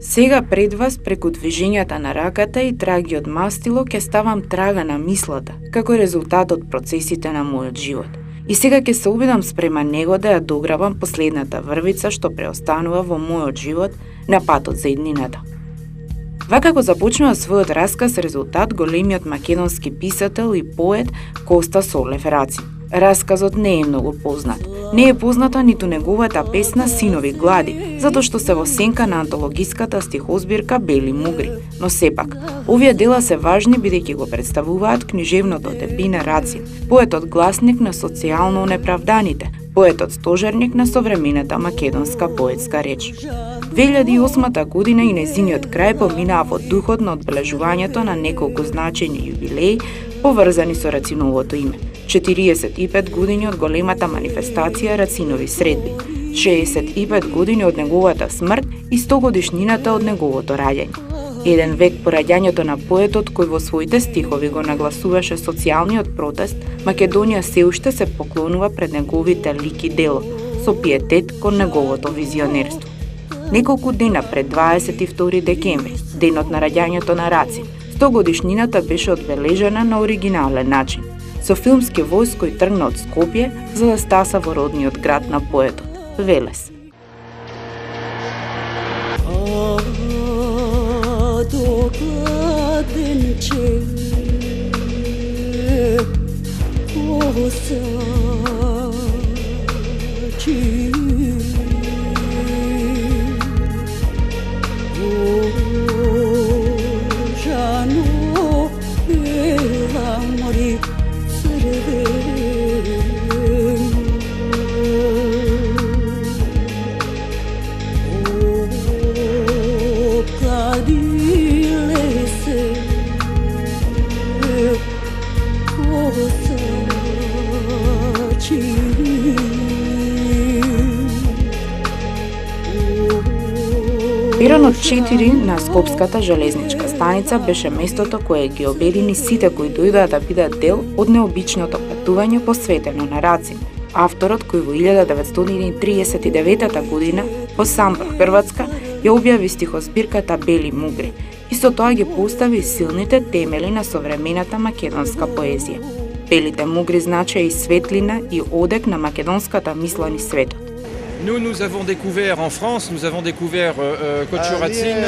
Сега пред вас, преку движењата на раката и траги од мастило, ќе ставам трага на мислата, како резултат од процесите на мојот живот. И сега ќе се обидам спрема него да ја дограбам последната врвица што преостанува во мојот живот на патот за иднината. Вака го започнува својот расказ резултат големиот македонски писател и поет Коста Солев Рацин. Расказот не е многу познат. Не е позната ниту неговата песна Синови глади, затоа што се во сенка на антологиската стихозбирка Бели мугри. Но сепак, овие дела се важни бидејќи го представуваат книжевното дебине Рацин, поетот гласник на социјално неправданите, поетот стожерник на современата македонска поетска реч. 2008 година и незиниот крај поминаа во духот на одбележувањето на неколку значајни јубилеи поврзани со Рациновото име. 45 години од големата манифестација Рацинови средби, 65 години од неговата смрт и 100 годишнината од неговото раѓање. Еден век по раѓањето на поетот кој во своите стихови го нагласуваше социјалниот протест, Македонија се уште се поклонува пред неговите лик и дело, со пиетет кон неговото визионерство. Неколку дена пред 22 декември, денот на раѓањето на Рацин, 100 годишнината беше одбележена на оригинален начин, со филмски воз кој тргна од Скопје за да стаса во родниот град на поетот, Велес. Перонот 4 на Скопската железничка станица беше местото кое ги обедини сите кои дојдоа да бидат дел од необичното патување посветено на Рацин, авторот кој во 1939 година во Самбор, Хрватска, ја објави стихозбирката Бели мугри и со тоа ги постави силните темели на современата македонска поезија. Белите мугри значеа и светлина и одек на македонската мисла низ светот. Nous avons découvert en France, nous avons découvert Kotcho Racine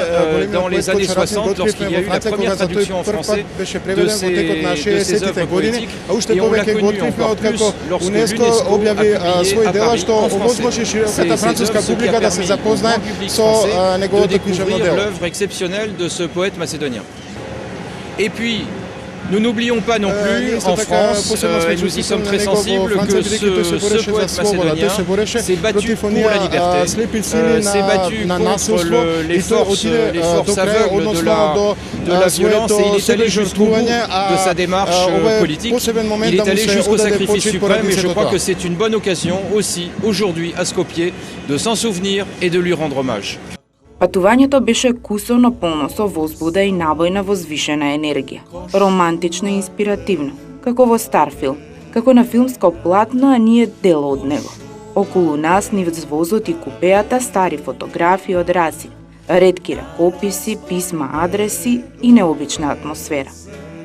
dans les années 60 lorsqu'il y a eu la première traduction en français de ses œuvres poétiques et on l'a connu encore plus lorsque l'UNESCO a publié à Paris en français. C'est œuvres qui a permis au grand public français de découvrir l'œuvre exceptionnelle de ce poète macédonien. Et puis, nous n'oublions pas non plus, en France, et nous y sommes très sensibles, que ce poète macédonien s'est battu pour la liberté, s'est battu contre les forces aveugles de la violence et il est allé jusqu'au bout de sa démarche politique. Il est allé jusqu'au sacrifice suprême et je crois que c'est une bonne occasion aussi, aujourd'hui, à Skopje, de s'en souvenir et de lui rendre hommage. Патувањето беше кусовно полно со возбуда и набојна возвишена енергија, романтично и инспиративно, како во стар филм, како на филмско платно, а ние дел од него. Околу нас низ возот и купеата стари фотографии од Рацин, ретки ракописи, писма, адреси и необична атмосфера.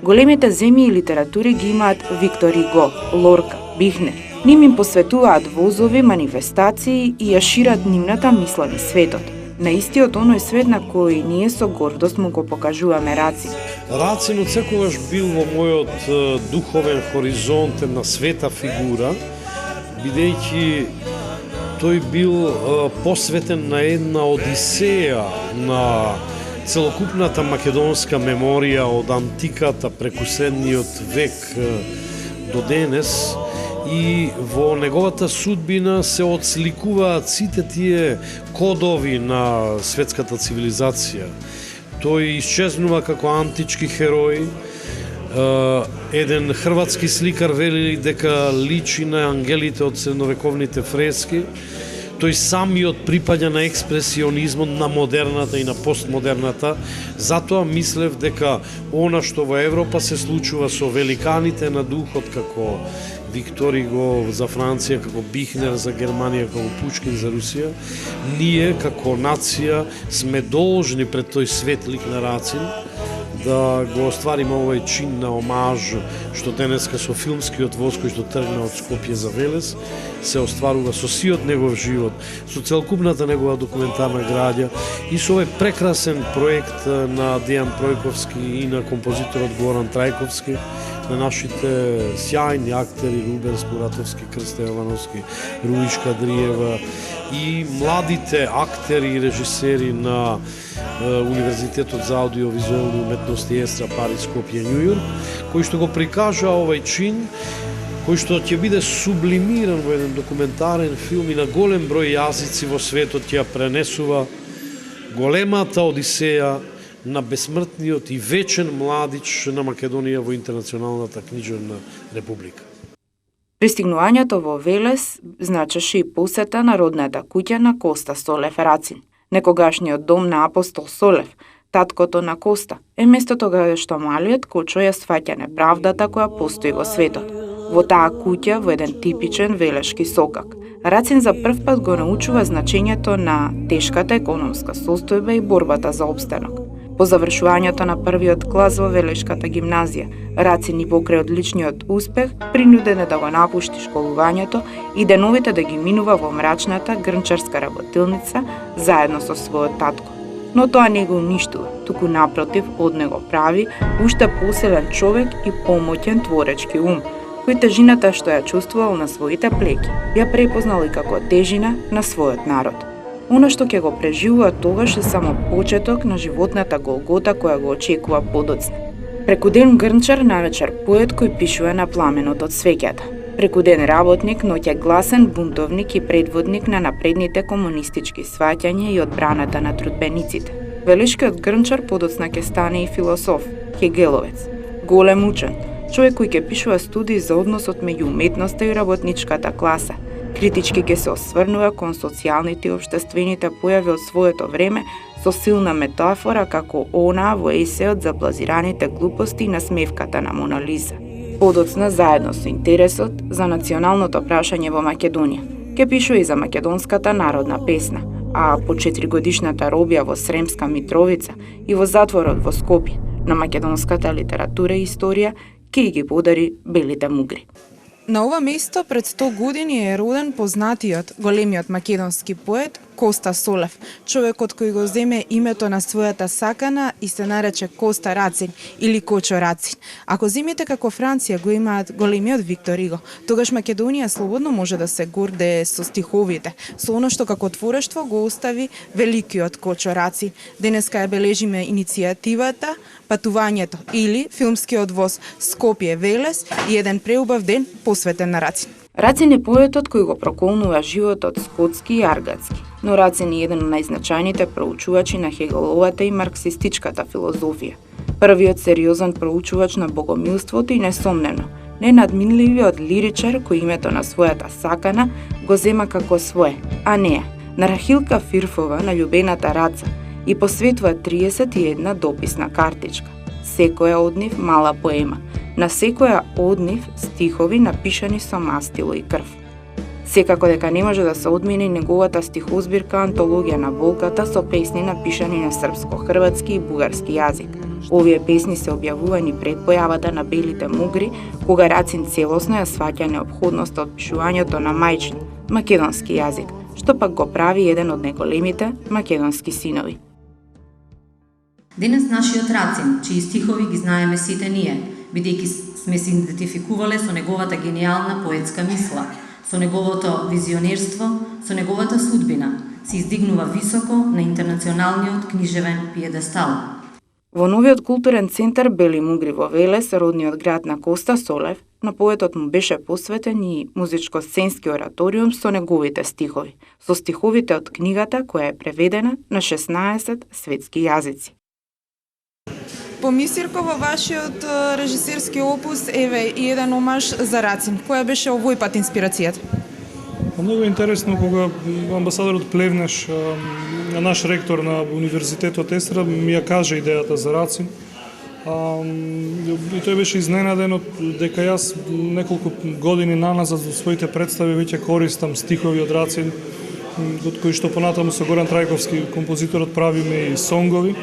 Големите земји и литератури ги имаат Виктор Иго, Лорка, Бихнер. Ним им посветуваат возови, манифестации и ја шират нивната мисла низ светот. На истиот оној свет на кој ние со гордост му го покажуваме Рацин. Рацин од секогаш бил во мојот духовен хоризонт една света фигура, бидејќи тој бил посветен на една одисеја на целокупната македонска меморија од антиката преку средниот век до денес. И во неговата судбина се отсликуваат сите тие кодови на светската цивилизација. Тој исчезнува како антички херој. Еден хрватски сликар вели дека личи на ангелите од средновековните фрески. Тој самиот припаѓа на експресионизмот, на модерната и на постмодерната. Затоа мислев дека она што во Европа се случува со великаните на духот како Виктор Иго за Франција, како Бихнер за Германија, како Пушкин за Русија, ние како нација сме должни пред тој светлик на Рацин да го оствариме овој чин на омаж, што денеска со филмскиот воз кој што тргна од Скопје за Велес, се остварува со сиот негов живот, со целокупната негова документарна граѓа и со овој прекрасен проект на Дејан Пројковски и на композиторот Горан Трајковски, на нашите сјајни актери Рубен Скуратовски, Крсте Јовановски, Руиш Кадриева и младите актери и режисери на Универзитетот за аудиовизуелни уметности Естра, Париз, Скопје, Њујорк, кој што го прикажа овој чин, кој што ќе биде сублимиран во еден документарен филм и на голем број јазици во светот ќе ја пренесува големата одисеја на бесмртниот и вечен младич на Македонија во Интернационалната книжевна република. Пристигнувањето во Велес значеше и посета на родната куќа на Коста Солев Рацин. Некогашниот дом на Апостол Солев, таткото на Коста, е местото каде што малиот Кочо ја сфаќа неправдата која постои во светот. Во таа куќа, во еден типичен велешки сокак, Рацин за прв пат го научува значењето на тешката економска состојба и борбата за опстанок. По завршувањето на првиот клас во Велешката гимназија, Рацин и покрај одличниот успех принуден е да го напушти школувањето и деновите да ги минува во мрачната грнчарска работилница заедно со својот татко. Но тоа не го уништува, туку напротив од него прави уште посилен човек и помоќен творечки ум, кој тежината што ја чувствувал на своите плеки, ја препознал и како тежина на својот народ. Оно што ќе го преживува тогаш е само почеток на животната голгота која го очекува подоцна. Преку ден грнчар, навечер поет кој пишува на пламенот од свеќата. Преку ден работник, ноќе гласен бунтовник и предводник на напредните комунистички сваќања и одбраната на трудбениците. Велешкиот грнчар подоцна ќе стане и философ, хегеловец, голем учен, човек кој ќе пишува студии за односот меѓу уметноста и работничката класа. Критички ќе се осврнува кон социјалните и општествените појави од своето време со силна метафора како онаа во есеот за блазираните глупости и насмевката на Мона Лиза. Подоцна заедно со интересот за националното прашање во Македонија. Ќе пишува и за македонската народна песна, а по 4-годишната робија во Сремска Митровица и во затворот во Скопје на македонската литература и историја ќе ги подари белите мугри. На ова место пред 100 години е роден познатиот, големиот македонски поет Коста Солев, човекот кој го земе името на својата сакана и се нарече Коста Рацин или Кочо Рацин. Ако земите како Франција го имаат големиот Виктор Иго, тогаш Македонија слободно може да се гордее со стиховите, со оно што како творештво го остави великиот Кочо Рацин. Денеска ја бележиме иницијативата, патувањето или филмскиот воз Скопје Велес и еден преубав ден посветен на Рацин. Рацин е поетот кој го проколнува животот скотски и аргатски, но Рацин е еден од најзначајните проучувачи на Хегеловата и марксистичката филозофија. Првиот сериозен проучувач на богомилството и несомнено, ненадминливиот лиричар кој името на својата сакана го зема како свое, а неа, на Рахилка Фирфова на љубената раца, и посветува 31 дописна картичка. Секоја од нив мала поема, на секоја од нив стихови напишани со мастило и крв. Секако дека не може да се одмине неговата стихозбирка антологија на болката со песни напишани на српско, хрватски и бугарски јазик. Овие песни се објавувани пред појавата на белите мугри, кога Рацин целосно ја сваќа неопходноста од пишувањето на мајчин, македонски јазик, што пак го прави еден од најголемите македонски синови. Денес нашиот Рацин, чии стихови ги знаеме сите ние, бидејќи сме се идентификувале со неговата гениална поетска мисла, со неговото визионерство, со неговата судбина, се издигнува високо на интернационалниот книжевен пиедестал. Во новиот културен центар Бели мугри во Велес, родниот град на Коста Солев, на поетот му беше посветен и музичко-сценски ораториум со неговите стихови, со стиховите од книгата која е преведена на 16 светски јазици. Помисирко во вашиот режисерски опус еве и еден омаж за Рацин. Која беше овој пат инспирацијата? Многу интересно кога амбасадорот Плевнеш, наш ректор на Универзитетот Естра, ми ја кажа идејата за Рацин. И тој беше изненаден дека јас неколку години наназад во своите представи веќе користам стихови од Рацин, од кои што понатаму со Горан Трајковски, композиторот, правиме и сонгови.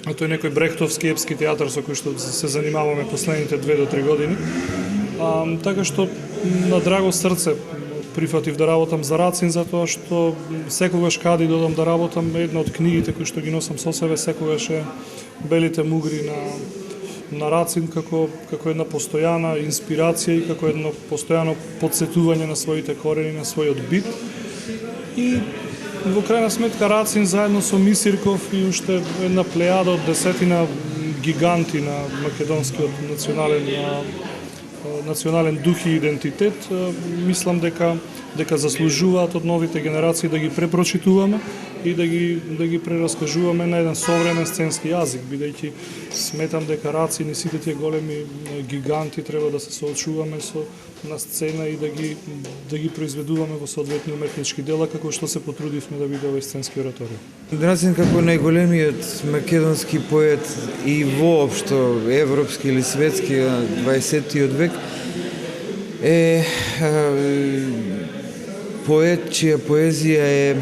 А тој некој брехтовски епски театар со кој што се занимаваме последните 2 до 3 години. Така што на драго срце прифатив да работам за Рацин, затоа што секогаш каде додам да работам, една од книгите кои што ги носам со себе секогаш е Белите мугри на Рацин како една постојана инспирација и како едно постојано потсетување на своите корени, на својот бит. И во крајна сметка Рацин заедно со Мисирков и уште една плејада од 10 гиганти на македонскиот национален дух и идентитет, мислам дека заслужуваат од новите генерации да ги препрочитуваме и да ги прераскажуваме на еден современ сценски јазик, бидејќи сметам дека Рацин и сите тие големи гиганти треба да се соочуваме на сцена и да ги произведуваме во соодветни уметнички дела, како што се потрудивме да биде овој сценски ораторија. Рацин како најголемиот македонски поет и воопшто европски или светски 20-тиот век е поет чија поезија е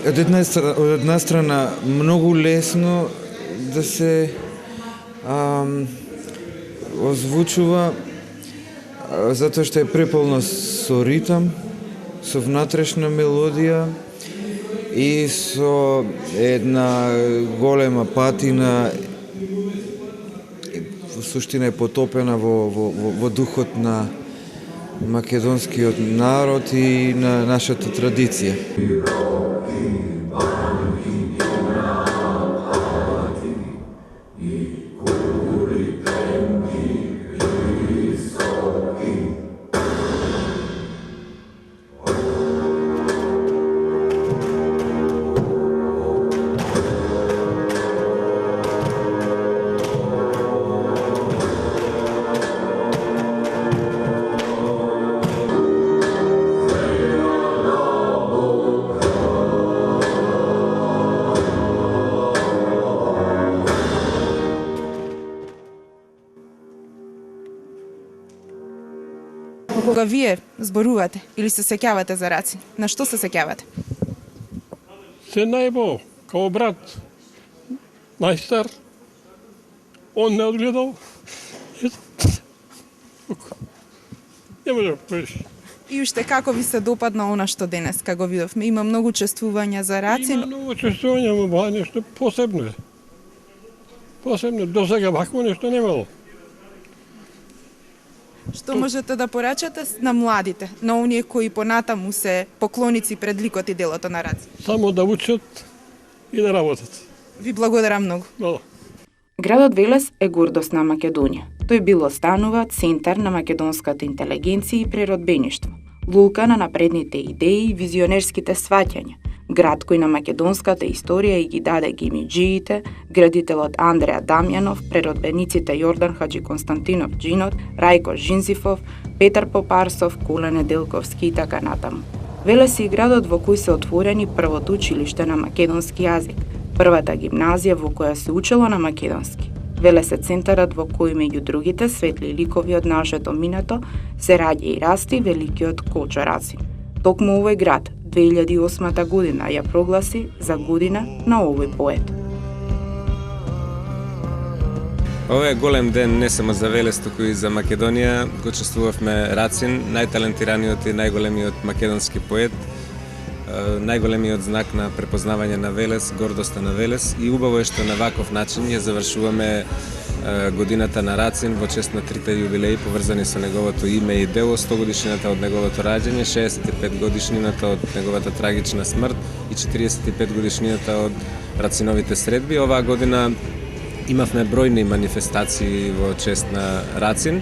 од една страна многу лесно да се озвучува, затоа што е преполно со ритам, со внатрешна мелодија и со една голема патина, во суштина е потопена во духот на македонскиот народ и на нашата традиција. Кога вие зборувате или се сеќавате за Рацин, на што се сеќавате? Се најбо, као брат, најстар, он не одгледал. Не може да поеш. И уште како ви се допадна она што денес го видовме? Има многу чествувања за Рацин. Има многу чествувања, но ба нешто посебно е. Посебно, до сега вакво нешто немало. Што можете да порачате на младите, на оние кои понатаму се поклоници пред ликот и делото на Рацин? Само да учат и да работат. Ви благодарам многу. Да. Градот Велес е гордост на Македонија. Тој бил останува центар на македонската интелигенција и природбеништво, лулка на напредните идеи и визионерските сваќања, град кој на македонската историја и ги даде гимиџиите, градителот Андреа Дамјанов, природбениците Јордан Хаджи Константинов Джинот, Рајко Жинзифов, Петар Попарсов, Куле Неделковски и така натаму. Велес е градот во кој се отворени првото училиште на македонски јазик, првата гимназија во која се учело на македонски. Велес е центарот во кој меѓу другите светли ликови од нашето минато се раѓа и расти великиот Колчо Рацин. Токму овој град 2008 година ја прогласи за година на овој поет. Ова е голем ден не само за Велес, туку и за Македонија. Го чествувавме Рацин, најталентираниот и најголемиот македонски поет, најголемиот знак на препознавање на Велес, гордоста на Велес, и убаво е што на ваков начин ја завршуваме годината на Рацин во чест на трите јубилеи поврзани со неговото име и дело, 100 годишнината од неговото раѓање, 65 годишнината од неговата трагична смрт и 45 годишнината од Рациновите средби. Оваа година имавме бројни манифестации во чест на Рацин.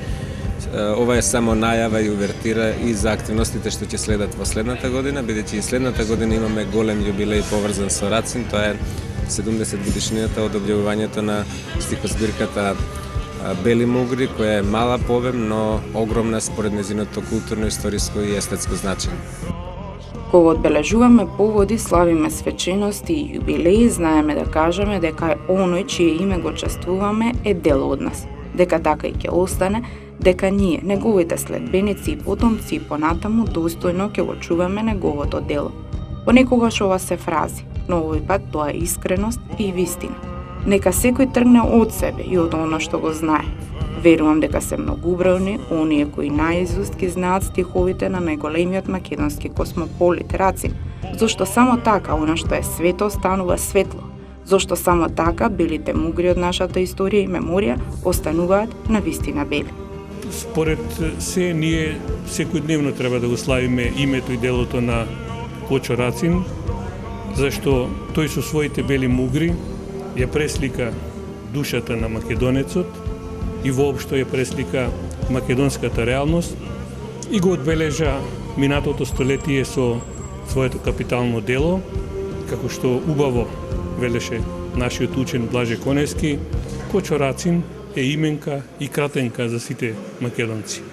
Ова е само најава и увертира и за активностите што ќе следат во следната година, бидејќи и следната година имаме голем јубилеј поврзан со Рацин, тоа е 70 годишнината од објавувањето на стихозбирката Бели мугри, која е мала повем, но огромна според нејзиното културно, историско и естетско значење. Кога одбележуваме поводи, славиме свечености и јубилеи, знаеме да кажеме дека оној чие име го чествуваме е дел од нас, дека така и ќе остане, дека ние, неговите следбеници и потомци и понатаму достојно ќе го чуваме неговото дело. Понекогаш ова се фрази, но овој пат тоа е искреност и вистина. Нека секој тргне од себе и од оно што го знае. Верувам дека се многубројни оние кои наизуст ги знаат стиховите на најголемиот македонски космополит Рацин, зашто само така она што е свето станува светло, зашто само така белите мугри од нашата историја и меморија остануваат на вистина бели. Според се, ние секојдневно треба да го славиме името и делото на Кочо Рацин, зашто тој со своите бели мугри ја преслика душата на македонецот и воопшто ја преслика македонската реалност и го одбележа минатото столетие со своето капитално дело, како што убаво велеше нашиот учен Блаже Коневски, Кочо Рацин е именка и кратенка за сите македонци.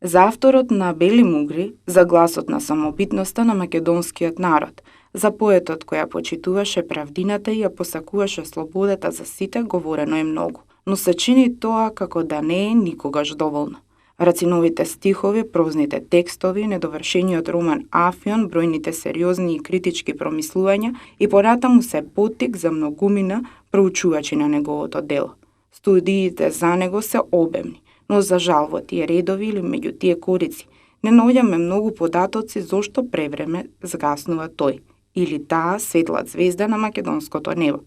За авторот на Бели мугри, за гласот на самобитноста на македонскиот народ, за поетот која почитуваше правдината и ја посакуваше слободата за сите, говорено е многу, но се чини тоа како да не е никогаш доволно. Рациновите стихови, прозните текстови, недовршениот роман Афион, бројните сериозни и критички промислувања и понатаму се поттик за многумина проучувачи на неговото дело. Студиите за него се обемни, но за жал во тие редови или меѓу тие корици не наоѓаме многу податоци зошто превреме згаснува тој или таа светла звезда на македонското небо.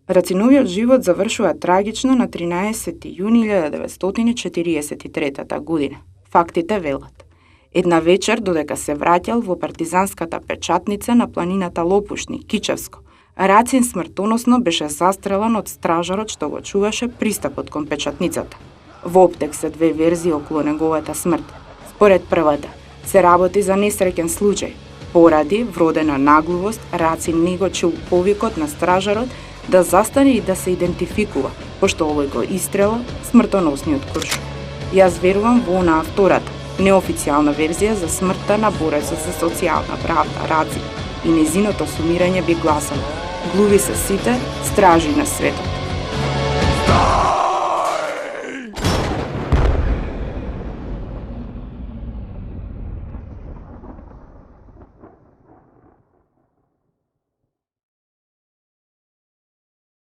Рациновиот живот завршува трагично на 13. јуни 1943 година. Фактите велат. Една вечер, додека се враќал во партизанската печатница на планината Лопушни, Кичевско, Рацин смртоносно беше застрелан од стражарот што го чуваше пристапот кон печатницата. Во оптек се две верзии околу неговата смрт. Според првата, се работи за несреќен случај. Поради вродена наглувост, Рацин не го чул повикот на стражарот да застане и да се идентификува, пошто овој го истрела смртоносниот куршум. Јас верувам во онаа втората, неофицијална верзија за смртта на борецот за социјална правда Рацин и незиното сумирање би гласало: глуви се сите стражи на светот.